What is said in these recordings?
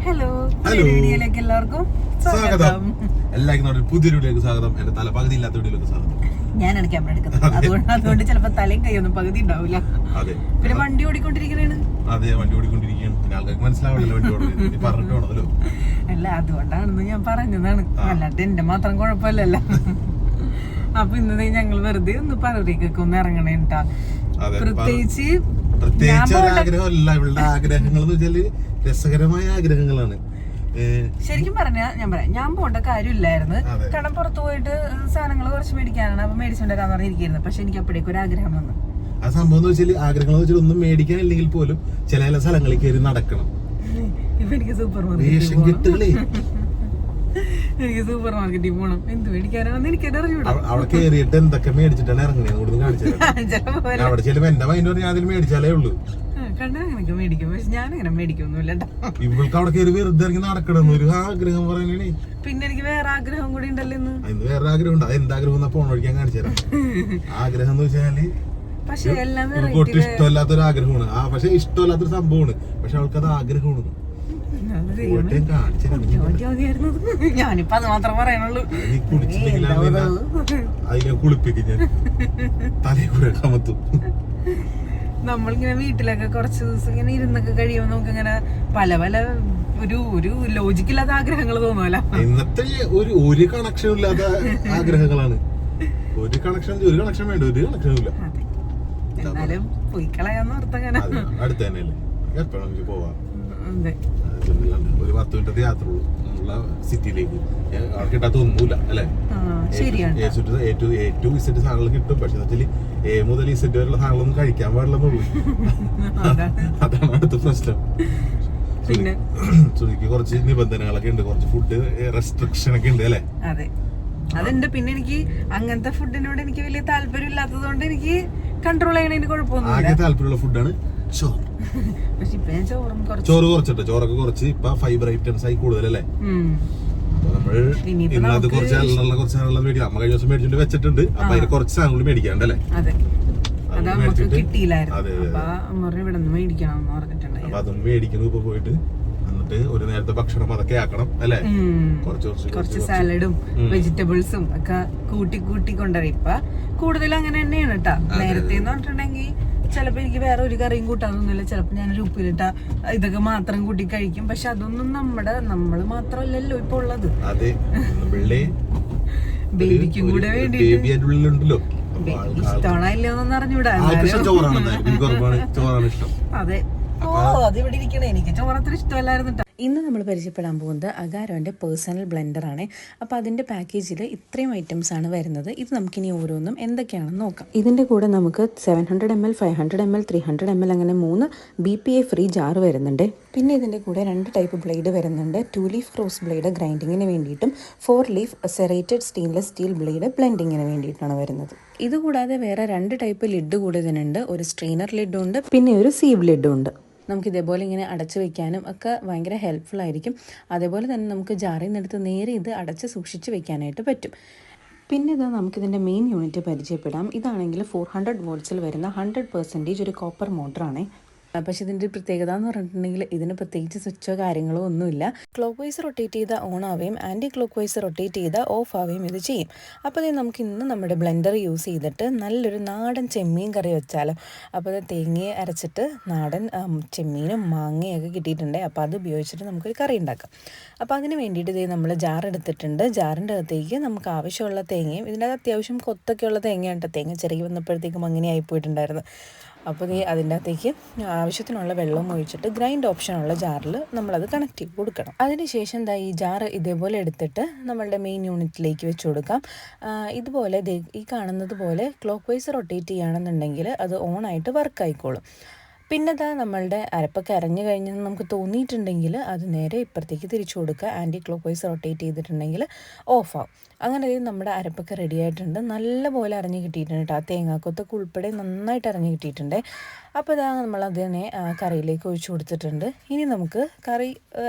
Hello വീഡിയോയിലേക്ക് എല്ലാവർക്കും സ്വാഗതം. എല്ലാവർക്കും പുതിയൊരു വീഡിയോയിലേക്ക് സ്വാഗതം. എന്റെ തല പകുതി ഇല്ലാത്ത വീഡിയോയിലേക്ക് സ്വാഗതം. ഞാനാണ് ക്യാമറ എടുക്കുന്നത്, അതുകൊണ്ട് ചിലപ്പോ തലയും കൈയൊന്നും പകുതി ഉണ്ടാവില്ല. അതെ, പിന്നെ വണ്ടി ഓടിക്കൊണ്ടിരിക്കണേണ്. അതെ, വണ്ടി ഓടിക്കൊണ്ടിരിക്കുകയാണ്. പിന്നെ ആൾക്കാർക്ക് മനസ്സിലാവില്ലല്ലോ വണ്ടി ഓടുന്നത്, പറഞ്ഞിട്ട് വേണമല്ലോ. അല്ല, അതുകൊണ്ടാണെന്ന് ഞാൻ പറഞ്ഞതാണ്, അല്ലാണ്ട് എന്റെ മാത്രം കുഴപ്പമില്ലല്ലോ. അപ്പൊ ഇന്നത്തെ ഞങ്ങൾ വെറുതെ ഒന്ന് പറവൂരേക്കൊക്കെ ഒന്ന് ഇറങ്ങണേട്ടാ. പ്രത്യേകിച്ച് ആഗ്രഹമല്ല, ഇവളുടെ ആഗ്രഹങ്ങൾ എന്ന് വെച്ചാല് രസകരമായ ആഗ്രഹങ്ങളാണ്. ശരിക്കും പറഞ്ഞാൽ ഞാൻ പോകേണ്ട കാര്യമില്ലായിരുന്നു. കാരണം പുറത്തു പോയിട്ട് സാധനങ്ങൾ കുറച്ച് മേടിക്കാനാണ്. അപ്പൊ മേടിച്ചുകൊണ്ട് വരാന്ന് പറഞ്ഞിരിക്കുന്നത്. പക്ഷെ എനിക്ക് അപ്പോഴേക്കും ഒരു ആഗ്രഹം വന്നു. ആ സംഭവം എന്ന് വെച്ചാൽ ആഗ്രഹങ്ങൾ എന്ന് വെച്ചാൽ ഒന്നും മേടിക്കാൻ ഇല്ലെങ്കിൽ പോലും ചില സ്ഥലങ്ങളിൽ കയറി നടക്കണം. ഇപ്പൊ എനിക്ക് സൂപ്പർ മാർക്കറ്റിൽ പോകണം. എന്ത് മേടിക്കാനാണെന്ന് എനിക്കത് അറിയൂടാ. അവിടെ കയറിയിട്ട് എന്തൊക്കെ മേടിച്ചിട്ടാണ് ഇറങ്ങണേന്ന് കൂടുതൽ കാണിച്ചത്. അവിടെ ചെല്ലുമ്പോ എന്റെ മൈൻഡ് പറഞ്ഞാൽ അതിൽ മേടിച്ചാലേ ഉള്ളൂ. കണ്ടങ്ങനൊക്കെ മേടിക്കും, പക്ഷെ ഞാനങ്ങനെ മേടിക്കൊന്നുമില്ല. ഇവൾക്ക് അവിടെ കയറി വെറുതെ ഇറങ്ങി നടക്കണം ഒരു ആഗ്രഹം പറയണേ. പിന്നെ എനിക്ക് വേറെ ആഗ്രഹം കൂടി ഉണ്ടല്ലോ ഇന്ന്. ഇന്ന് വേറെ ആഗ്രഹം ഉണ്ട്. അത് എന്താഗ്രഹം പോണ വഴിക്കാൻ കാണിച്ചു തരാം. ആഗ്രഹം എന്ന് വെച്ചാല് പക്ഷെ എല്ലാം ഒട്ടും ഇഷ്ടമല്ലാത്തൊരു ആഗ്രഹമാണ്. പക്ഷെ ഇഷ്ടമല്ലാത്തൊരു സംഭവമാണ്. പക്ഷെ അവൾക്ക് അത് ആഗ്രഹമാണ്. ഞാനിപ്പോ അത് മാത്രം പറയാനുള്ളൂ. അതിനെ കുളിപ്പിക്കും ഞാൻ, തലയിൽ കൂടെ കമത്തും. നമ്മളിങ്ങനെ വീട്ടിലൊക്കെ കുറച്ച് ദിവസം ഇങ്ങനെ ഇരുന്നൊക്കെ കഴിയുമ്പോൾ നമുക്ക് ഇങ്ങനെ പല പല ഒരു ലോജിക്കില്ലാത്ത ആഗ്രഹങ്ങൾ തോന്നുമല്ലോ. ഇന്നത്തെ ഒരു കണക്ഷനും ഇല്ലാത്ത ആഗ്രഹങ്ങളാണ്. ഒരു കണക്ഷൻ വേണ്ട, ഒരു കണക്ഷനും ഇല്ല. എന്നാലും പോയി കളയാന്ന് ഓർത്തങ്ങനെ അടുത്ത് തന്നെയല്ലേ, എപ്പോഴും നമുക്ക് പോവാം. ഒരു 10 മിനിറ്റത്തെ യാത്ര ഉള്ളൂ നമ്മളെ സിറ്റിയിലേക്ക്. അവിടെ കിട്ടാത്ത ഒന്നുമില്ല അല്ലെ. ഏറ്റവും ഇസെറ്റ് സാധനങ്ങൾ കിട്ടും. പക്ഷെ വെച്ചാല് എ മുതൽ ഇസെറ്റ് വരെയുള്ള സാധനങ്ങളൊന്നും കഴിക്കാൻ പാടില്ലെന്നുള്ളൂ. അതാണ് അടുത്ത പ്രശ്നം. പിന്നെ സുനിക്ക് കുറച്ച് നിബന്ധനകളൊക്കെ ഉണ്ട്, കുറച്ച് ഫുഡ് റെസ്ട്രിക്ഷൻ ഒക്കെ ഉണ്ട് അല്ലെ. അതെ, അതുണ്ട്. പിന്നെ എനിക്ക് അങ്ങനത്തെ ഫുഡിനോട് എനിക്ക് വലിയ താല്പര്യം ഇല്ലാത്തത് കൊണ്ട് എനിക്ക് കൺട്രോൾ ചെയ്യണതിന് കുഴപ്പമൊന്നും. ആകെ താല്പര്യമുള്ള ഫുഡാണ് ചോറ്. ചോറ് കുറച്ചിട്ട് ചോറൊക്കെ കുറച്ച് ഇപ്പൊ ഫൈബർ ഐറ്റംസ് ആയി കൂടുതലല്ലേ. നമ്മൾ ഇന്നത് കുറച്ച് സാധനങ്ങൾ മേടിക്കാം. നമ്മ കഴിഞ്ഞ ദിവസം മേടിച്ചിട്ട് വെച്ചിട്ടുണ്ട്. അപ്പൊ അതിന് കുറച്ച് സാധനങ്ങൾ മേടിക്കാണ്ടല്ലേ. അപ്പൊ അതും മേടിക്കണം ഇപ്പൊ പോയിട്ട്. എന്നിട്ട് ഒരു നേരത്തെ ഭക്ഷണം അതൊക്കെ ആക്കണം അല്ലെ. കുറച്ച് സാലഡും വെജിറ്റബിൾസും ഒക്കെ കൂട്ടി കൊണ്ടുവരും. ഇപ്പൊ കൂടുതലും അങ്ങനെ തന്നെയാണ് കേട്ടാ. നേരത്തെ എന്ന് പറഞ്ഞിട്ടുണ്ടെങ്കിൽ ചിലപ്പോ എനിക്ക് വേറെ ഒരു കറിയും കൂട്ടാനൊന്നുമില്ല. ചിലപ്പോ ഞാനൊരു ഉപ്പിലിട്ട ഇതൊക്കെ മാത്രം കൂട്ടി കഴിക്കും. പക്ഷെ അതൊന്നും നമ്മള് മാത്രമല്ലല്ലോ ഇപ്പൊ ഉള്ളത്. ബേബിക്കും കൂടെ വേണ്ടിട്ടുണ്ടല്ലോ. ഇഷ്ടമാണല്ലോന്ന് അറിഞ്ഞൂടാ. അതെ, അത് ഇവിടെ ഇരിക്കണേ. എനിക്ക് ചോറത്ര ഇഷ്ടമല്ലായിരുന്നു. ഇന്ന് നമ്മൾ പരിചയപ്പെടാൻ പോകുന്നത് അഗാരോൻ്റെ പേഴ്സണൽ ബ്ലെൻഡറാണ്. അപ്പോൾ അതിൻ്റെ പാക്കേജിൽ ഇത്രയും ഐറ്റംസ് ആണ് വരുന്നത്. ഇത് നമുക്കിനി ഓരോന്നും എന്തൊക്കെയാണെന്ന് നോക്കാം. ഇതിൻ്റെ കൂടെ നമുക്ക് 700 ml, 500 ml, 300 ml അങ്ങനെ 3 BPA ഫ്രീ ജാർ വരുന്നുണ്ട്. പിന്നെ ഇതിൻ്റെ കൂടെ 2 ടൈപ്പ് ബ്ലേഡ് വരുന്നുണ്ട്. 2 ലീഫ് ക്രോസ് ബ്ലേഡ് ഗ്രൈൻഡിങ്ങിന് വേണ്ടിയിട്ടും 4 leaf serrated stainless steel blade ബ്ലെൻഡിങ്ങിന് വേണ്ടിയിട്ടാണ് വരുന്നത്. ഇതുകൂടാതെ വേറെ 2 ടൈപ്പ് ലിഡ് കൂടെ ഇതിനുണ്ട്. ഒരു സ്ട്രെയിനർ ലിഡും ഉണ്ട്, പിന്നെ ഒരു സീവ് ലിഡും ഉണ്ട്. നമുക്ക് ഇതേപോലെ ഇങ്ങനെ അടച്ചു വെക്കാനും ഒക്കെ ഭയങ്കര ഹെൽപ്ഫുൾ ആയിരിക്കും. അതേപോലെ തന്നെ നമുക്ക് ജാറിൽ നിന്നെടുത്ത് നേരെ ഇത് അടച്ച് സൂക്ഷിച്ച് വെക്കാനായിട്ട് പറ്റും. പിന്നെ ഇത് നമുക്കിതിൻ്റെ മെയിൻ യൂണിറ്റ് പരിചയപ്പെടാം. ഇതാണെങ്കിൽ 400 വോൾട്ട്സിൽ വരുന്ന 100% ഒരു കോപ്പർ മോട്ടറാണ്. പക്ഷേ ഇതിൻ്റെ ഒരു പ്രത്യേകത എന്ന് പറഞ്ഞിട്ടുണ്ടെങ്കിൽ ഇതിന് പ്രത്യേകിച്ച് സ്വിച്ചോ കാര്യങ്ങളോ ഒന്നുമില്ല. ക്ലോക്ക് വൈസ് റൊട്ടേറ്റ് ചെയ്ത ഓൺ ആവുകയും ആൻറ്റി ക്ലോക്ക് വൈസ് റൊട്ടേറ്റ് ചെയ്ത ഓഫ് ആവുകയും ഇത് ചെയ്യും. അപ്പോൾ ഇത് നമുക്ക് ഇന്ന് നമ്മുടെ ബ്ലെൻഡർ യൂസ് ചെയ്തിട്ട് നല്ലൊരു നാടൻ ചെമ്മീൻ കറി വെച്ചാലോ. അപ്പോൾ അത് തേങ്ങ അരച്ചിട്ട് നാടൻ ചെമ്മീനും മാങ്ങയൊക്കെ കിട്ടിയിട്ടുണ്ട്. അപ്പോൾ അത് ഉപയോഗിച്ചിട്ട് നമുക്കൊരു കറി ഉണ്ടാക്കാം. അപ്പോൾ അതിന് വേണ്ടിയിട്ട് ഇത് നമ്മൾ ജാർ എടുത്തിട്ടുണ്ട്. ജാറിൻ്റെ അകത്തേക്ക് നമുക്ക് ആവശ്യമുള്ള തേങ്ങയും, ഇതിൻ്റെ അത്യാവശ്യം കൊത്തൊക്കെയുള്ള തേങ്ങയാണ്. തേങ്ങ ചെറിയ വന്നപ്പോഴത്തേക്കും അങ്ങനെ ആയിപ്പോയിട്ടുണ്ടായിരുന്നു. അപ്പോൾ അതിൻ്റെ അകത്തേക്ക് ആവശ്യത്തിനുള്ള വെള്ളം ഒഴിച്ചിട്ട് ഗ്രൈൻഡ് ഓപ്ഷനുള്ള ജാറിൽ നമ്മളത് കണക്ട് ചെയ്ത് കൊടുക്കണം. അതിനുശേഷം ഈ ജാർ ഇതേപോലെ എടുത്തിട്ട് നമ്മളുടെ മെയിൻ യൂണിറ്റിലേക്ക് വെച്ച് കൊടുക്കാം. ഇതുപോലെ ഈ കാണുന്നത് പോലെ ക്ലോക്ക് വൈസ് റൊട്ടേറ്റ് ചെയ്യുകയാണെന്നുണ്ടെങ്കിൽ അത് ഓണായിട്ട് വർക്ക് ആയിക്കോളും. പിന്നെ നമ്മളുടെ അരപ്പൊക്കെ അരഞ്ഞു കഴിഞ്ഞെന്ന് നമുക്ക് തോന്നിയിട്ടുണ്ടെങ്കിൽ അത് നേരെ ഇപ്പുറത്തേക്ക് തിരിച്ചു കൊടുക്കുക. ആൻറ്റി ക്ലോക്ക് വൈസ് റൊട്ടേറ്റ് ചെയ്തിട്ടുണ്ടെങ്കിൽ ഓഫ് ആവും. അങ്ങനെ നമ്മുടെ അരപ്പൊക്കെ റെഡി ആയിട്ടുണ്ട്. നല്ലപോലെ അരഞ്ഞ് കിട്ടിയിട്ടുണ്ട്. ആ തേങ്ങാക്കൊത്തൊക്കെ ഉൾപ്പെടെ നന്നായിട്ട് അരഞ്ഞ് കിട്ടിയിട്ടുണ്ട്. അപ്പോൾ നമ്മൾ അതിനെ കറിയിലേക്ക് ഒഴിച്ചു കൊടുത്തിട്ടുണ്ട്. ഇനി നമുക്ക് കറി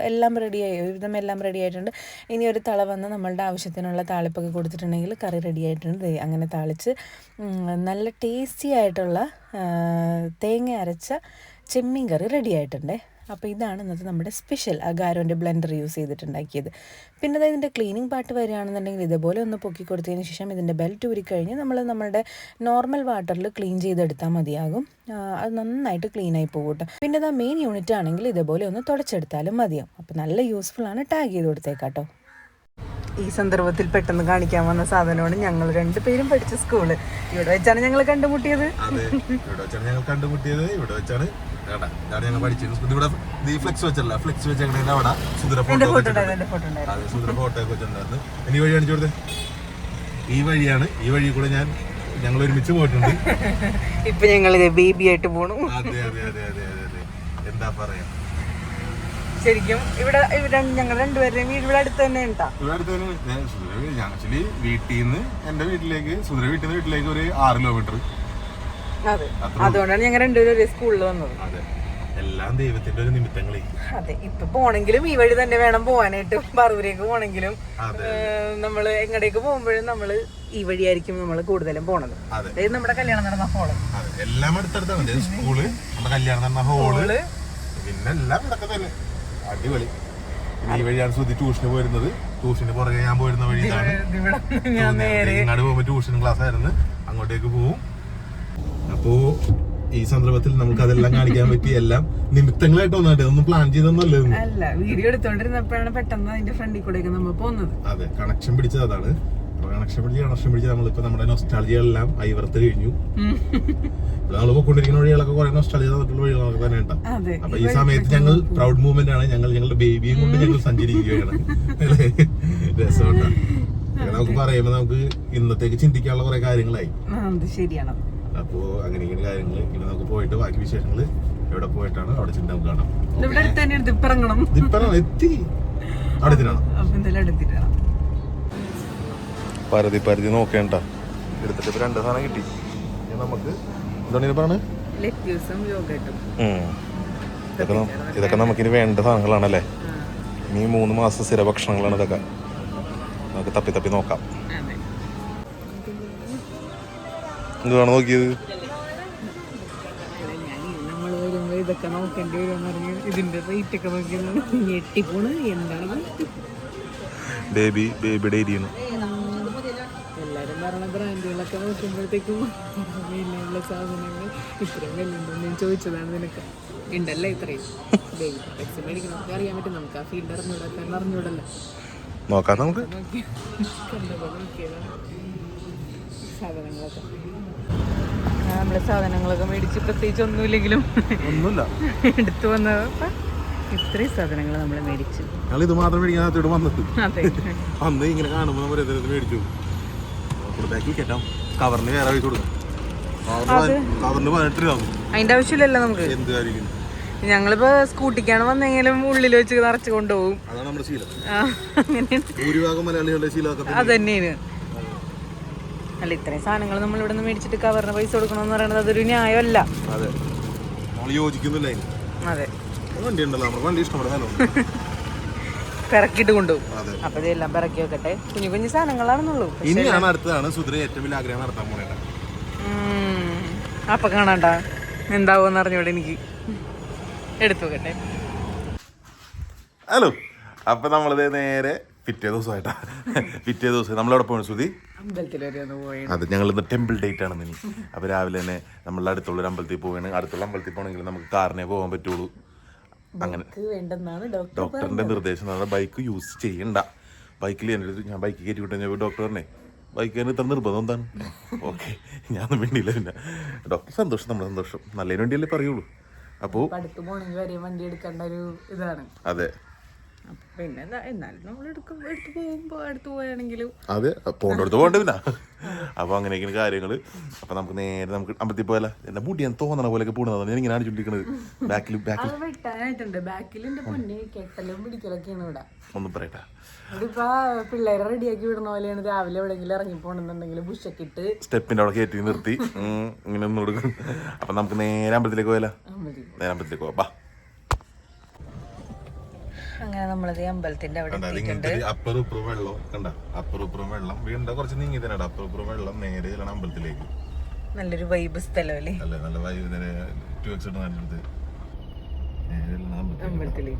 എല്ലാം റെഡിയായി, ഒരുവിധം എല്ലാം റെഡി ആയിട്ടുണ്ട്. ഇനി ഒരു തള വന്ന് നമ്മളുടെ ആവശ്യത്തിനുള്ള താളിപ്പൊക്കെ കൊടുത്തിട്ടുണ്ടെങ്കിൽ കറി റെഡി ആയിട്ടുണ്ട്. അങ്ങനെ താളിച്ച് നല്ല ടേസ്റ്റി ആയിട്ടുള്ള തേങ്ങ അരച്ച ചെമ്മീൻ കറി റെഡി ആയിട്ടുണ്ട്. അപ്പോൾ ഇതാണ് ഇന്നത്തെ നമ്മുടെ സ്പെഷ്യൽ അഗാരോൻ്റെ ബ്ലെൻഡർ യൂസ് ചെയ്തിട്ടുണ്ടാക്കിയത്. പിന്നെ അതായത് ഇതിൻ്റെ ക്ലീനിങ് പാർട്ട് വരികയാണെന്നുണ്ടെങ്കിൽ ഇതുപോലെ ഒന്ന് പൊക്കി കൊടുത്തതിന് ശേഷം ഇതിൻ്റെ ബെൽറ്റ് ഊരിക്കഴിഞ്ഞ് നമ്മൾ നമ്മുടെ നോർമൽ വാട്ടറിൽ ക്ലീൻ ചെയ്തെടുത്താൽ മതിയാകും. അത് നന്നായിട്ട് ക്ലീനായി പോകും കേട്ടോ. പിന്നെ അത് മെയിൻ യൂണിറ്റ് ആണെങ്കിൽ ഇതുപോലെ ഒന്ന് തുടച്ചെടുത്താലും മതിയാവും. അപ്പോൾ നല്ല യൂസ്ഫുൾ ആണ്, ടാഗ് ചെയ്ത് കൊടുത്തേക്കാട്ടോ. ഈ സന്ദർഭത്തിൽ പെട്ടെന്ന് കാണിക്കാൻ വന്ന സാധനമാണ് ഞങ്ങൾ രണ്ടുപേരും പഠിച്ച സ്കൂള്. ഇവിടെ വെച്ചാണ് ഞങ്ങൾ കണ്ടുമുട്ടിയത്. ഇവിടെ വെച്ചാണ് ഞങ്ങൾ പഠിച്ചത്. ഇവിടെ ഫ്ലെക്സ് വെച്ചല്ല, ഫ്ലെക്സ് വെച്ചേക്കണേന്റെ അവിടെ സുധര ഫോട്ടോ ഒക്കെ വെച്ചിട്ടുണ്ടായിരുന്നു. ഇനി വഴി കാണിച്ചു കൊടുത്തേ. ഈ വഴിയാണ്, ഈ വഴി കൂടെ ഞങ്ങൾ ഒരുമിച്ച് പോയിട്ടുണ്ട്. ഇപ്പൊ ഞങ്ങൾ ബേബി ആയിട്ട് പോണു. അതെ അതെ അതെ അതെ അതെ അതെ എന്താ പറയാ, ശരിക്കും ഇവിടെ ഞങ്ങൾ രണ്ടുപേരുടെയും വീട് ഇവിടെ അടുത്ത് തന്നെ ഉണ്ടാ. ഇവിടെ അടുത്ത് തന്നെ. ആക്ച്വലി വീട്ടിൽ നിന്ന് എന്റെ വീട്ടിലേക്ക്, സുധര വീട്ടിൽ നിന്ന് വീട്ടിലേക്ക് ഒരു 6 കിലോമീറ്റർ. അതെ, അതുകൊണ്ടാണ് ഞങ്ങൾ രണ്ടുപേരും ഒരേ സ്കൂളിൽ വന്നത്. അതെ, എല്ലാം ദൈവത്തിന്റെ ഒരു നിമിത്തങ്ങളെ. അതെ, ഇപ്പൊ പോണെങ്കിലും ഈ വഴി തന്നെ വേണം പോവാനായിട്ട്. പറവൂരേക്ക് പോണെങ്കിലും നമ്മള് എങ്ങടേക്ക് പോകുമ്പോഴും നമ്മള് ഈ വഴിയായിരിക്കും നമ്മൾ കൂടുതലും പോണത്. അതായത് നമ്മുടെ കല്യാണം നടന്ന ഹോള് എല്ലാം അടുത്തടുത്താണ്. സ്കൂള്, നമ്മുടെ കല്യാണം നടന്ന ഹോള്, പിന്നെ എല്ലാം ഇതൊക്കെ തന്നെ. അടിപൊളി. ഈ വഴിയാണ് സുധി ട്യൂഷന് പോയിരുന്നത്. ട്യൂഷന് പുറകെ ഞാൻ പോയിരുന്ന വഴി ഇതാണ്. ഇങ്ങോട്ട് പോകുമ്പോ ട്യൂഷൻ ക്ലാസ് ആയിരുന്നു, അങ്ങോട്ടേക്ക് പോവും. അപ്പോ ഈ സന്ദർഭത്തിൽ നമുക്ക് അതെല്ലാം കാണിക്കാൻ പറ്റി. എല്ലാം നിമിത്തങ്ങളായിട്ട് വന്നിട്ട് ഒന്നും പ്ലാൻ ചെയ്തൊന്നുമല്ല. അല്ല, വീഡിയോ എടുത്തോണ്ടിരുന്നപ്പോഴാണ് പെട്ടെന്ന് അതിന്റെ ഫ്രണ്ടിൽ കൂടെ നമ്മൾ പോകുന്നത്. അതെ, കണക്ഷൻ പിടിച്ചത് അതാണ്. കണക്ഷൻ പിടിച്ച് നമ്മളിപ്പോ നമ്മുടെ നൊസ്റ്റാൾജിയെല്ലാം അയവർത്ത് കഴിഞ്ഞു. നമ്മൾ പോയിക്കൊണ്ടിരിക്കുന്ന വഴികളൊക്കെ കുറെ നൊസ്റ്റാൾജി തന്നിട്ടുള്ള വഴികളൊക്കെ തന്നെ ഉണ്ടാവും. അപ്പൊ ഈ സമയത്ത് ഞങ്ങൾ പ്രൗഡ് മൂവ്മെന്റ് ആണ്. ഞങ്ങളുടെ ബേബിയും കൊണ്ട് ഞങ്ങൾ സഞ്ചരിക്കുകയാണ്. രസമുണ്ടാവും. നമുക്ക് പറയുമ്പോ നമുക്ക് ഇന്നത്തേക്ക് ചിന്തിക്കാനുള്ള കുറെ കാര്യങ്ങളായി. ശരിയാണ്. അപ്പോ അങ്ങനെ ഇങ്ങനെ കാര്യങ്ങൾ ഇനി നമുക്ക് പോയിട്ട് ബാക്കി വിശേഷങ്ങള് എവിടെ പോയിട്ടാണ് അവിടെ ചിന്ത നമുക്ക് കാണാം. എത്തി അടുത്തിനാണ് പരതി നോക്കേണ്ട. എടുത്തിട്ട് ഇപ്പൊ 2 സാധനം കിട്ടി. നമുക്ക് എന്താണ് പറഞ്ഞത്, ഇതൊക്കെ നമുക്കിനി വേണ്ട സാധനങ്ങളാണല്ലേ. ഇനി 3 മാസം സ്ഥിര ഭക്ഷണങ്ങളാണ് ഇതൊക്കെ. നമുക്ക് തപ്പി നോക്കാം. എന്താണ് നോക്കിയത്? ഇതൊക്കെ നോക്കേണ്ടി വരും. ഇതിന്റെ റേറ്റ് ഒക്കെ നോക്കി ഞെട്ടിപ്പോണ്. എന്താണ് ബേബിയുടെ ഏരിയയാണ്. എല്ലാരും പറഞ്ഞ ബ്രാൻഡുകളൊക്കെ നോക്കുമ്പോഴത്തേക്കും വിലയുള്ള സാധനങ്ങൾ ഇത്രയും വിലയുണ്ടോ ചോദിച്ചതാണ്. നിനക്ക് ഉണ്ടല്ലേ ഇത്രയും ബേബി പ്രൊഡക്ട്സ് മേടിക്കണം അറിയാൻ പറ്റും. നമുക്ക് ആ ഫീൽഡ് അറിഞ്ഞൂടല്ലോ. നോക്കാം നമുക്ക്. സാധനങ്ങളൊക്കെ മേടിച്ച് പ്രത്യേകിച്ച് ഒന്നുമില്ലെങ്കിലും എടുത്തു വന്നത്. ഇത്രയും സാധനങ്ങൾ നമ്മൾ മേടിച്ചു. ഇത് മാത്രം മേടിക്കാൻ വന്നത്. അന്ന് ഇങ്ങനെ കാണുമ്പോൾ മേടിച്ചു. കവറിന് വേറെ പൈസ കൊടുക്കാം. കവറിന് 18 രൂപ. അതിന്റെ ആവശ്യമില്ലല്ലോ നമുക്ക്. എന്ത് കാര്യം, ഞങ്ങളിപ്പോ സ്കൂട്ടിക്കാണ് വന്നെങ്കിലും ഉള്ളിൽ വെച്ച് നിറച്ച് കൊണ്ടുപോകും. അതാണ് നമ്മുടെ ശീലം. ഭൂരിഭാഗം മലയാളികളുടെ ശീലം അതന്നെയാണ്. അല്ല, ഇത്രയും സാധനങ്ങൾ നമ്മൾ ഇവിടെ നിന്ന് മേടിച്ചിട്ട് കവറിന് പൈസ കൊടുക്കണമെന്ന് പറയുന്നത് അതൊരു ന്യായമല്ല. അതെ, നമ്മൾ യോജിക്കുന്നില്ല. അതെ, വണ്ടി ഉണ്ടല്ലോ, നമ്മുടെ വണ്ടി ഇഷ്ടപ്പെടുന്ന പിറക്കിട്ട് കൊണ്ടുപോകും. അപ്പൊ ഇതെല്ലാം പിറക്കി വെക്കട്ടെ. കുഞ്ഞു സാധനങ്ങളാണെന്നുള്ളൂ. ഇനിയാണ് അടുത്തതാണ് സുധര ഏറ്റവും വലിയ ആഗ്രഹം നടത്താൻ പോണേട്ടാ. അപ്പൊ കാണാണ്ട എന്താവോന്ന് അറിഞ്ഞൂടെ എനിക്ക്. എടുത്തു വെക്കട്ടെ. ഹലോ, അപ്പൊ നമ്മളിത് നേരെ പിറ്റേ ദിവസം നമ്മളവിടെ പോകണം സുധി. അതെ, ഞങ്ങൾ ഇന്ന് ടെമ്പിൾ ഡേറ്റ് ആണെന്ന്. ഇനി അപ്പൊ രാവിലെ തന്നെ നമ്മളുടെ അടുത്തുള്ളൊരു അമ്പലത്തിൽ പോവുകയാണ്. അടുത്തുള്ള അമ്പലത്തിൽ പോകണമെങ്കിൽ നമുക്ക് കാറിനെ പോകാൻ പറ്റുള്ളൂ. അങ്ങനെ ഡോക്ടറിന്റെ നിർദ്ദേശം ആണ് ബൈക്ക് യൂസ് ചെയ്യണ്ട. ബൈക്കിൽ ഞാൻ ബൈക്ക് കയറ്റി വിട്ടു. ഡോക്ടറിനെ ബൈക്ക് ഇത്ര നിർബന്ധം എന്താണ്? ഓക്കെ, ഞാനൊന്നും വേണ്ടിയില്ല. പിന്നെ ഡോക്ടർ സന്തോഷം, നമ്മുടെ സന്തോഷം. നല്ലതിന് വേണ്ടിയല്ലേ പറയുള്ളൂ. അപ്പോൾ വണ്ടി എടുക്കേണ്ട ഒരു ഇതാണ്. അതെ, പിന്നെ എന്നാലും നമ്മൾ എടുത്ത് പോവുകയാണെങ്കിലും അതെ, പോകേണ്ടടുത്ത് പോകണ്ട. പിന്നെ അപ്പൊ അങ്ങനെയൊക്കെയാണ് കാര്യങ്ങള്. അപ്പൊ നമുക്ക് നേരെ നമുക്ക് അമ്പലത്തിൽ പോയാലോ. എന്റെ മുടി ഞാൻ തോന്നണ പോലെയൊക്കെ പൂണതാണ്. ഞാൻ ഇങ്ങനെ ചുണ്ടിരിക്കണത് വെട്ടാനായിട്ടുണ്ട്. ബാക്കിൽ കെട്ടലും പിടിക്കലൊക്കെയാണ് ഇവിടെ. ഒന്നും പറയട്ടെ, ഇതിപ്പോ പിള്ളേരെ റെഡിയാക്കി വിടുന്ന പോലെയാണ്. രാവിലെ എവിടെയെങ്കിലും ഇറങ്ങി പോകണമെന്നുണ്ടെങ്കിൽ ബുഷൊക്കെ ഇട്ട് സ്റ്റെപ്പിന്റെ അവിടെ കയറ്റി നിർത്തി ഇങ്ങനെ ഒന്നും കൊടുക്കും. അപ്പൊ നമുക്ക് നേരെ അമ്പലത്തിലേക്ക് പോയാലോ. നേരെ അമ്പലത്തിലേക്ക് പോവാ. അങ്ങനെ നമ്മളത് അമ്പലത്തിന്റെ അവിടെ അപ്പുറം വെള്ളം കണ്ട, അപ്പുറം വെള്ളം വീടിന്റെ കുറച്ച് നീങ്ങി തന്നെ. അപ്പുറം വെള്ളം നേരെ അമ്പലത്തിലേക്ക്. നല്ലൊരു വൈബ് സ്ഥലം അല്ലേ? നല്ല വൈബ്. 2x അമ്പലത്തില്.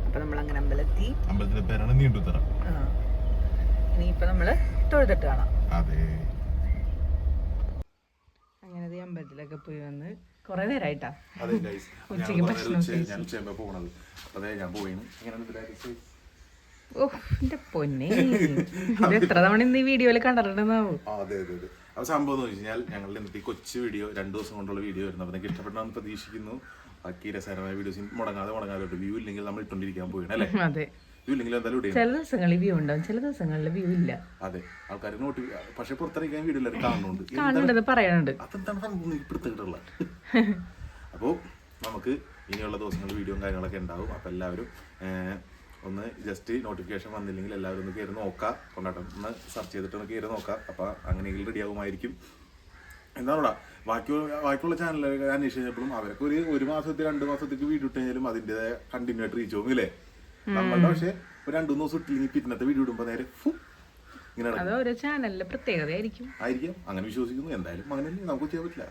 അപ്പൊ നമ്മളങ്ങനെ അമ്പലത്തിലെ പേരാണ് നീണ്ടുത്തറ. ഇനിയിപ്പൊ നമ്മള് തൊഴുതിട്ട് കാണാം. അതെ, അങ്ങനെ അമ്പലത്തിലൊക്കെ പോയി വന്ന് കൊറേ നേരമായിട്ടാ. അതെ ഗൈസ്, ഉച്ചയ്ക്ക് ഭക്ഷണം ഞാൻ ഉച്ചയാകുമ്പോ പോണത്. അതെ, ഞാൻ പോയിന്. ഓ എന്റെ പൊന്നെ, ഇത് എത്ര തവണ ഇന്ന് ഈ വീഡിയോയില് കണ്ടിട്ടുണ്ടെന്നാവും. അതെ അതെ അതെ. അപ്പൊ സംഭവം എന്ന് വെച്ച് കഴിഞ്ഞാൽ ഞങ്ങളുടെ ഇന്നത്തെ കൊച്ചു വീഡിയോ 2 ദിവസം കൊണ്ടുള്ള വീഡിയോ ആയിരുന്നു. അപ്പൊ നിങ്ങൾക്ക് ഇഷ്ടപ്പെട്ടാന്ന് പ്രതീക്ഷിക്കുന്നു. ബാക്കി രസകരമായ വീഡിയോസ് മുടങ്ങാതെ വ്യൂ ഇല്ലെങ്കിൽ നമ്മൾ ഇട്ടോണ്ടിരിക്കാൻ പോയി അല്ലേ? അതെ, വ്യൂ ഇല്ലെങ്കിൽ എന്തായാലും ഇടും. ചില ദിവസങ്ങളിൽ വ്യൂ ഉണ്ടാവും, ചില ദിവസങ്ങളിൽ വ്യൂ ഇല്ല. അതെ, ആൾക്കാർ പക്ഷെ പുറത്തിറങ്ങിക്കാൻ വീഡിയോ എല്ലാവരും കാണുന്നുണ്ടെന്ന് പറയാനുണ്ട്. അതെന്താണ് സംഭവം ഇപ്പോഴത്തേക്കുള്ള. അപ്പോൾ നമുക്ക് ഇനിയുള്ള ദിവസങ്ങളിൽ വീഡിയോയും കാര്യങ്ങളൊക്കെ ഉണ്ടാവും. അപ്പോൾ എല്ലാവരും ഒന്ന് ജസ്റ്റ് നോട്ടിഫിക്കേഷൻ വന്നില്ലെങ്കിൽ എല്ലാവരും ഒന്ന് കയറി നോക്കാം. കൊണ്ടാട്ടം ഒന്ന് സെർച്ച് ചെയ്തിട്ട് ഒന്ന് കയറി നോക്കാം. അപ്പോൾ അങ്ങനെയെങ്കിലും റെഡി ആകുമായിരിക്കും. എന്താണോടാ ബാക്കിയുള്ള ചാനലുകൾ അന്വേഷിച്ച് കഴിഞ്ഞപ്പോഴും അവർക്ക് ഒരു മാസത്തിൽ 2 മാസത്തേക്ക് വീഡിയോ ഇട്ട് കഴിഞ്ഞാലും അതിൻ്റെതായ കണ്ടിന്യൂ ആയിട്ട് റീച്ച് പോകും ഇല്ലേ? നമ്മളുടെ പക്ഷേ ഒരു 2-3 ദിവസം ഇട്ടില്ലെങ്കിൽ പിന്നത്തെ വീഡിയോ ഇടുമ്പോൾ നേരെ ഇങ്ങനെ ചാനലിലെ പ്രത്യേകത ആയിരിക്കും. അങ്ങനെ വിശ്വസിക്കുന്നു. എന്തായാലും അങ്ങനെ നമുക്ക് ചെയ്യാൻ പറ്റില്ല.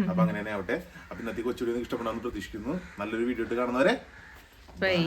അപ്പൊ അങ്ങനെ തന്നെ ആവട്ടെ. അപ്പൊ ഇന്നത്തെ കൊച്ചുകൂടി ഇഷ്ടപ്പെടാമെന്ന് പ്രതീക്ഷിക്കുന്നു. നല്ലൊരു വീഡിയോ ഇട്ട് കാണുന്നവരെ ബൈ.